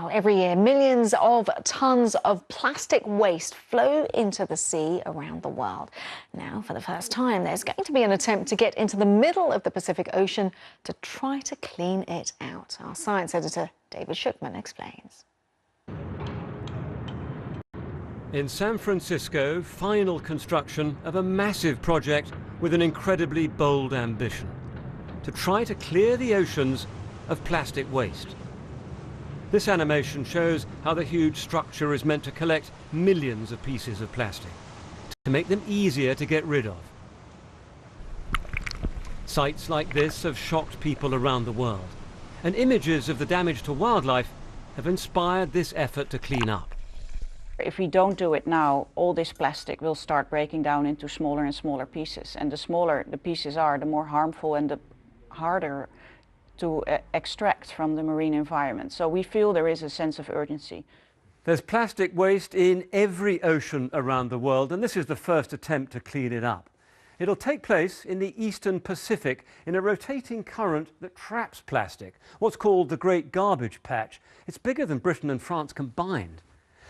Well, every year, millions of tons of plastic waste flow into the sea around the world. Now, for the first time, there's going to be an attempt to get into the middle of the Pacific Ocean to try to clean it out. Our science editor, David Schuckman, explains. In San Francisco, final construction of a massive project with an incredibly bold ambition: to try to clear the oceans of plastic waste. This animation shows how the huge structure is meant to collect millions of pieces of plastic to make them easier to get rid of. Sights like this have shocked people around the world, and images of the damage to wildlife have inspired this effort to clean up. If we don't do it now, all this plastic will start breaking down into smaller and smaller pieces. And the smaller the pieces are, the more harmful and the harder to extract from the marine environment. So we feel there is a sense of urgency. There's plastic waste in every ocean around the world, and this is the first attempt to clean it up. It'll take place in the Eastern Pacific in a rotating current that traps plastic, what's called the Great Garbage Patch. It's bigger than Britain and France combined.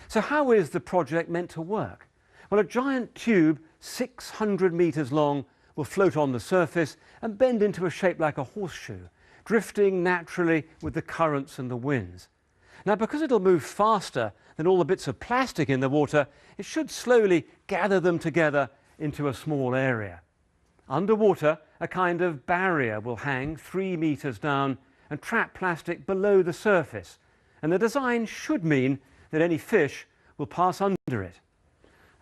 So how is the project meant to work? Well, a giant tube 600 meters long will float on the surface and bend into a shape like a horseshoe, drifting naturally with the currents and the winds. Now, because it'll move faster than all the bits of plastic in the water, it should slowly gather them together into a small area. Underwater, a kind of barrier will hang 3 meters down and trap plastic below the surface. And the design should mean that any fish will pass under it.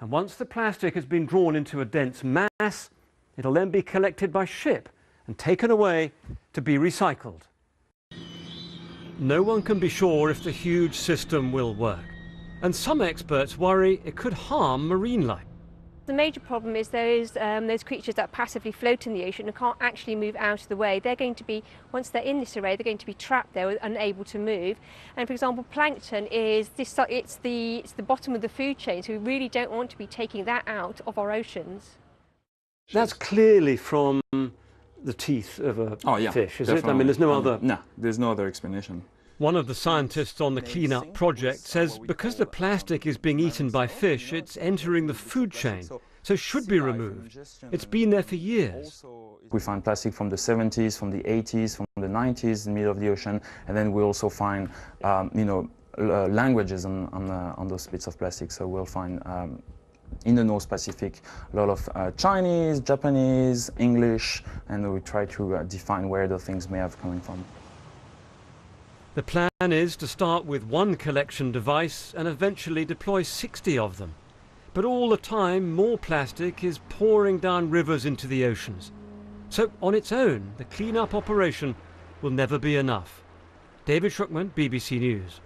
And once the plastic has been drawn into a dense mass, it'll then be collected by ship and taken away to be recycled. No one can be sure if the huge system will work, and some experts worry it could harm marine life. The major problem is those creatures that passively float in the ocean and can't actually move out of the way. They're going to be, once they're in this array, they're going to be trapped there, unable to move. And for example, plankton is it's the bottom of the food chain, so we really don't want to be taking that out of our oceans. That's clearly from the teeth of a fish, is it? I mean, there's no other... No, there's no other explanation. One of the scientists on the cleanup project says because the plastic is being eaten by fish, it's entering the food chain, so should be removed. It's been there for years. We find plastic from the 70s, from the 80s, from the 90s in the middle of the ocean, and then we also find, languages on those bits of plastic. So we'll find in the North Pacific a lot of Chinese, Japanese, English, and we try to define where the things may have come from. The plan is to start with one collection device and eventually deploy 60 of them. But all the time, more plastic is pouring down rivers into the oceans. So on its own, the clean-up operation will never be enough. David Schuckman, BBC News.